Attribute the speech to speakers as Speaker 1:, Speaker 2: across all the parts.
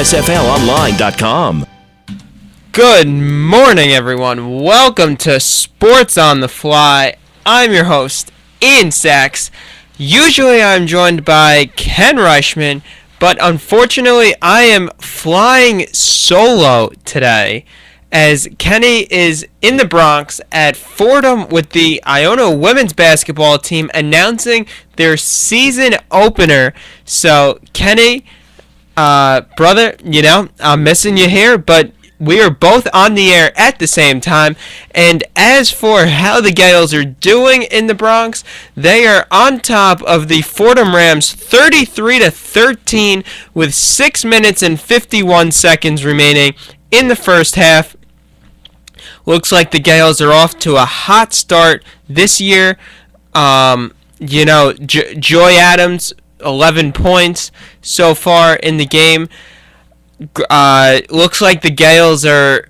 Speaker 1: USFLonline.com.
Speaker 2: Good morning, everyone. Welcome to Sports on the Fly. I'm your host, Ian Sachs. Usually I'm joined by Ken Reichman, but unfortunately I am flying solo today as Kenny is in the Bronx at Fordham with the Iona women's basketball team announcing their season opener. So, Kenny, brother, I'm missing you here, but we are both on the air at the same time. And as for how the Gales are doing in the Bronx, they are on top of the Fordham Rams 33-13 with 6 minutes and 51 seconds remaining in the first half. Looks like the Gales are off to a hot start this year. Joy Adams, 11 points so far in the game. Looks like the Gales are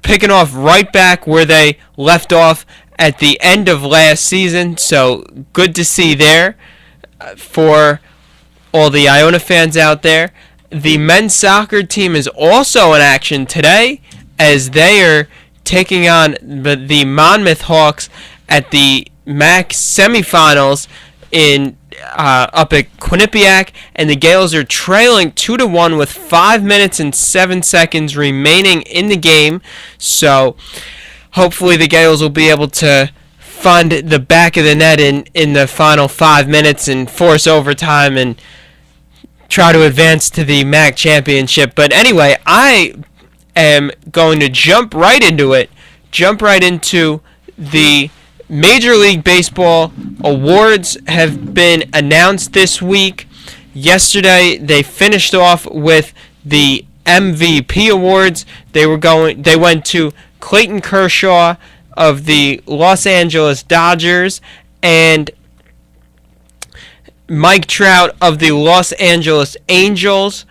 Speaker 2: picking off right back where they left off at the end of last season. So good to see there for all the Iona fans out there. The men's soccer team is also in action today as they are taking on the Monmouth Hawks at the MAC semifinals up at Quinnipiac, and the Gales are trailing 2-1 with 5 minutes and 7 seconds remaining in the game. So hopefully the Gales will be able to find the back of the net in the final 5 minutes and force overtime and try to advance to the MAC championship. But anyway, I am going to jump right into the Major League Baseball awards have been announced this week. Yesterday, they finished off with the MVP awards. They went to Clayton Kershaw of the Los Angeles Dodgers and Mike Trout of the Los Angeles Angels.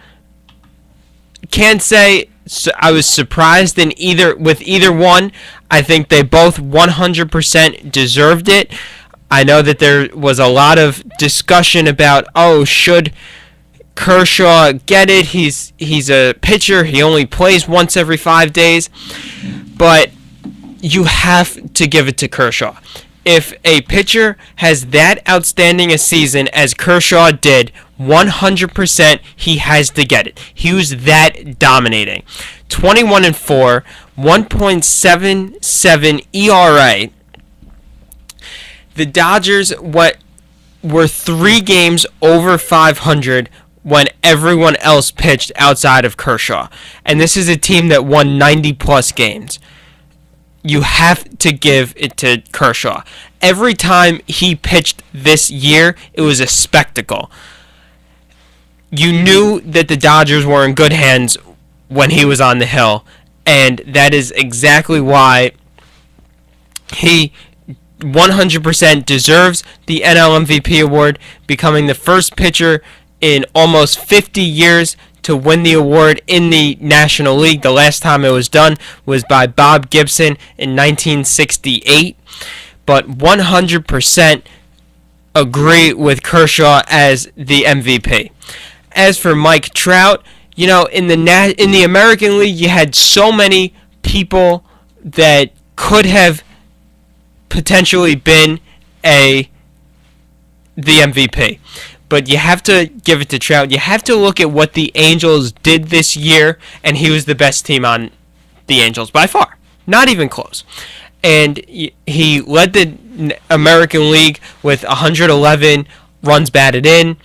Speaker 2: Can't say I was surprised with either one. I think they both 100% deserved it. I know that there was a lot of discussion about, should Kershaw get it? He's a pitcher. He only plays once every 5 days. But you have to give it to Kershaw. If a pitcher has that outstanding a season as Kershaw did, 100% he has to get it. He was that dominating. 21-4, 1.77 ERA. The Dodgers were 3 games over 500 when everyone else pitched outside of Kershaw. And this is a team that won 90-plus games. You have to give it to Kershaw. Every time he pitched this year, it was a spectacle. You knew that the Dodgers were in good hands when he was on the hill, and that is exactly why he 100% deserves the NL MVP award, becoming the first pitcher in almost 50 years to win the award in the National League. The last time it was done was by Bob Gibson in 1968. But 100% agree with Kershaw as the MVP. As for Mike Trout, in the American League, you had so many people that could have potentially been the MVP. But you have to give it to Trout. You have to look at what the Angels did this year, and he was the best team on the Angels by far. Not even close. And he led the American League with 111 runs batted in.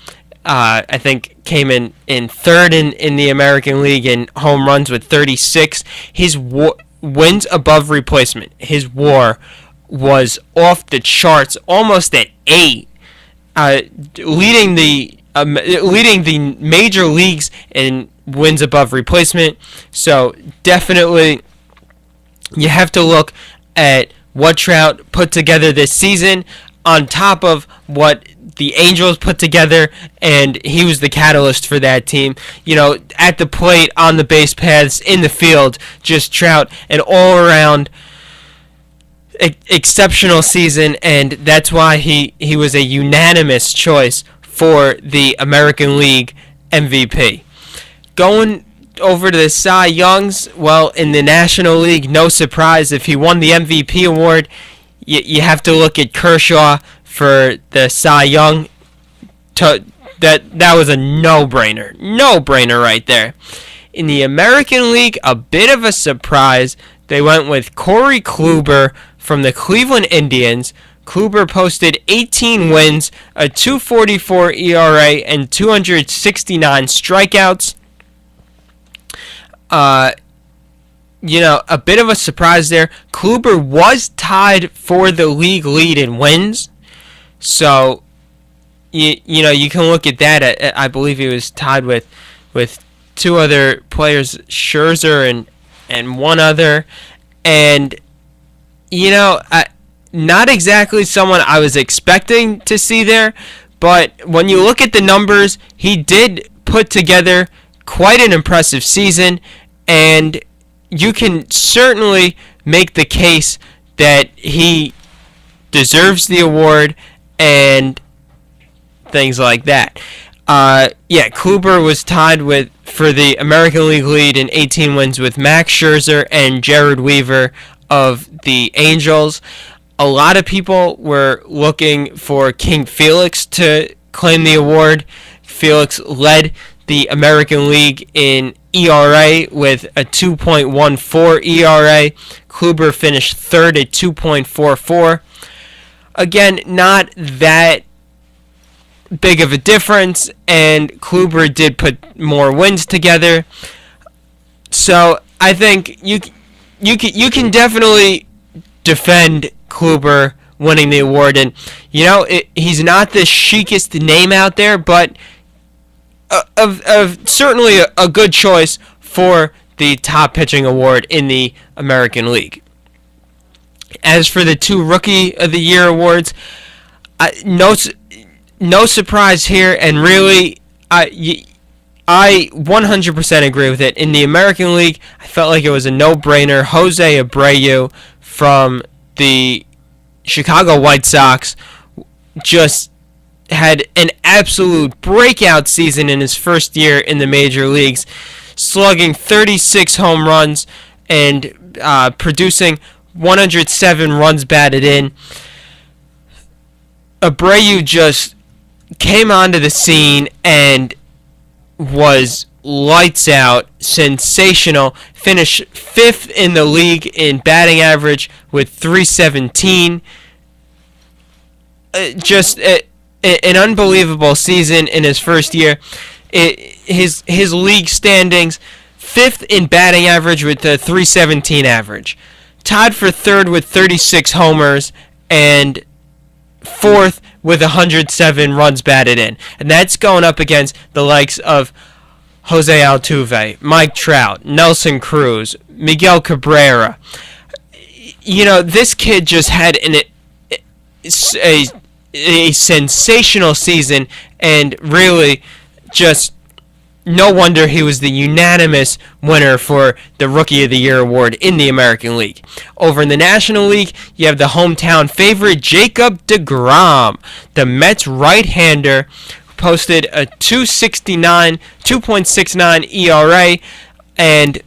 Speaker 2: I think came in third in the American League in home runs with 36. His wins above replacement, his WAR was off the charts, almost at 8. Leading the major leagues in wins above replacement. So definitely you have to look at what Trout put together this season on top of what the Angels put together, and he was the catalyst for that team. At the plate, on the base paths, in the field, just Trout, an all-around exceptional season, and that's why he was a unanimous choice for the American League MVP. Going over to the Cy Youngs, well, in the National League, no surprise. If he won the MVP award, you have to look at Kershaw for the Cy Young. That was a no-brainer. No-brainer right there. In the American League, a bit of a surprise. They went with Corey Kluber from the Cleveland Indians. Kluber posted 18 wins, a 2.44 ERA, and 269 strikeouts. A bit of a surprise there. Kluber was tied for the league lead in wins. So, you can look at that. I believe he was tied with two other players, Scherzer and one other. And, not exactly someone I was expecting to see there. But when you look at the numbers, he did put together quite an impressive season. And you can certainly make the case that he deserves the award and things like that. Kluber was tied for the American League lead in 18 wins with Max Scherzer and Jared Weaver of the Angels. A lot of people were looking for King Felix to claim the award. Felix led the American League in ERA with a 2.14 ERA. Kluber finished third at 2.44. Again, not that big of a difference, and Kluber did put more wins together. So I think you can definitely defend Kluber winning the award, and he's not the chicest name out there, but of certainly a good choice for the top pitching award in the American League. As for the two Rookie of the Year awards, no surprise here, and really, I 100% agree with it. In the American League, I felt like it was a no-brainer. Jose Abreu from the Chicago White Sox just had an absolute breakout season in his first year in the major leagues, slugging 36 home runs and producing 107 runs batted in. Abreu just came onto the scene and was lights out, sensational. Finished 5th in the league in batting average with .317. Just an unbelievable season in his first year. His league standings, 5th in batting average with a .317 average. Tied for 3rd with 36 homers and 4th with 107 runs batted in. And that's going up against the likes of Jose Altuve, Mike Trout, Nelson Cruz, Miguel Cabrera. This kid just had a sensational season, and really just no wonder he was the unanimous winner for the Rookie of the Year award in the American League. Over in the National League, you have the hometown favorite Jacob deGrom, the Mets right-hander, who posted a 2.69 ERA, and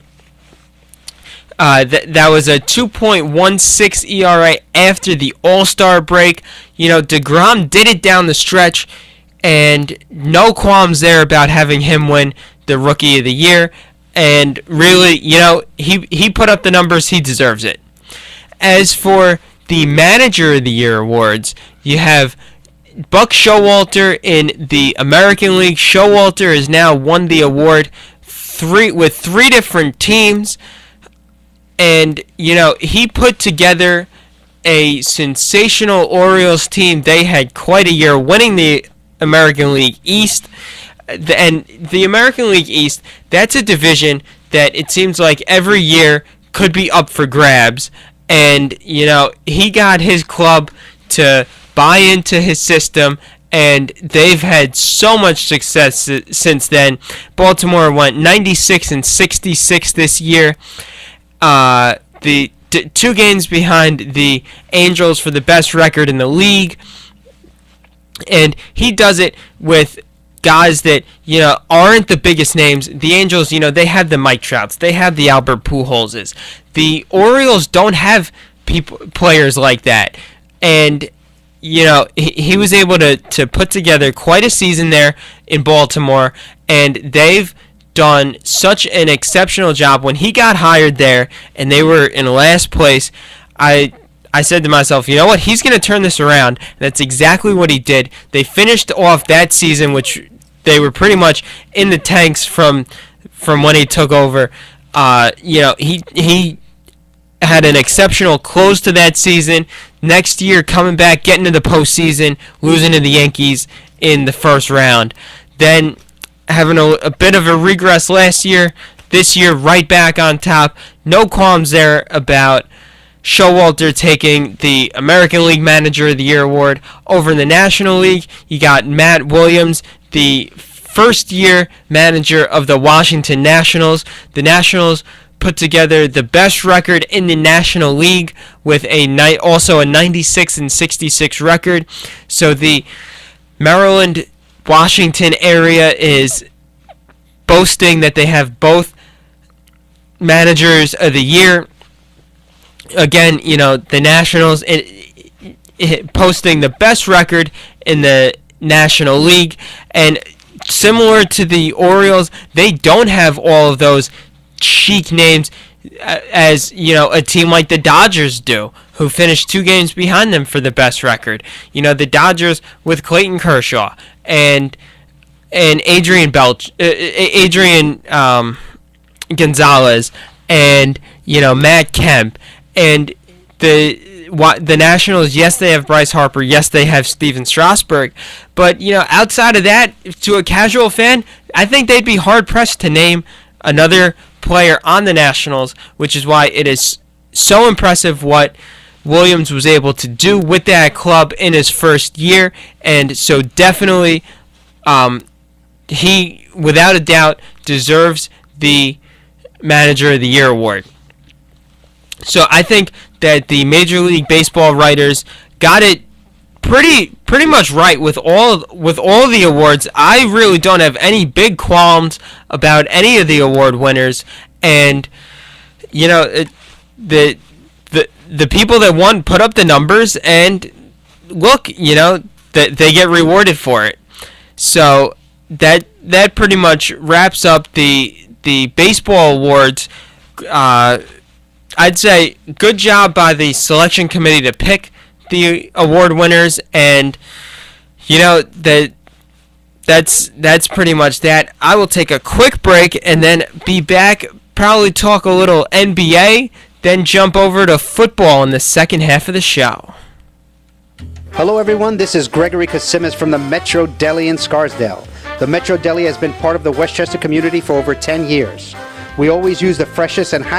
Speaker 2: that was a 2.16 ERA after the All-Star break. deGrom did it down the stretch, and no qualms there about having him win the Rookie of the Year. And really, he put up the numbers. He deserves it. As for the Manager of the Year awards, you have Buck Showalter in the American League. Showalter has now won the award with three different teams. And, he put together a sensational Orioles team. They had quite a year, winning the American League East. And the American League East, that's a division that it seems like every year could be up for grabs. And, he got his club to buy into his system, and they've had so much success since then. Baltimore went 96-66 this year. The 2 games behind the Angels for the best record in the league. And he does it with guys that, aren't the biggest names. The Angels, they have the Mike Trouts. They have the Albert Pujols. The Orioles don't have players like that. And, he was able to put together quite a season there in Baltimore, and they've done such an exceptional job. When he got hired there and they were in last place, I said to myself, you know what, he's going to turn this around. And that's exactly what he did. They finished off that season, which they were pretty much in the tanks from when he took over. He had an exceptional close to that season. Next year, coming back, getting to the postseason, losing to the Yankees in the first round. Then having a bit of a regress last year. This year, right back on top. No qualms there about Showalter taking the American League Manager of the Year award. Over in the National League, you got Matt Williams, the first-year manager of the Washington Nationals. The Nationals put together the best record in the National League with also a 96-66 record. So the Maryland-Washington area is boasting that they have both managers of the year. Again, the Nationals posting the best record in the National League. And similar to the Orioles, they don't have all of those chic names as, a team like the Dodgers do, who finished 2 games behind them for the best record. The Dodgers with Clayton Kershaw and Adrian Gonzalez and, Matt Kemp. And the Nationals, yes, they have Bryce Harper. Yes, they have Steven Strasburg. But, outside of that, to a casual fan, I think they'd be hard-pressed to name another player on the Nationals, which is why it is so impressive what Williams was able to do with that club in his first year. And so definitely he, without a doubt, deserves the Manager of the Year award. So I think that the Major League Baseball writers got it pretty much right with all the awards. I really don't have any big qualms about any of the award winners, and the people that won put up the numbers, and look, that they get rewarded for it. So that pretty much wraps up the baseball awards. I'd say good job by the selection committee to pick the award winners, and that's pretty much that. I will take a quick break and then be back, probably talk a little NBA, then jump over to football in the second half of the show.
Speaker 1: Hello everyone, this is Gregory Kasimis from the Metro Deli in Scarsdale. The Metro Deli has been part of the Westchester community for over 10 years. We always use the freshest and highest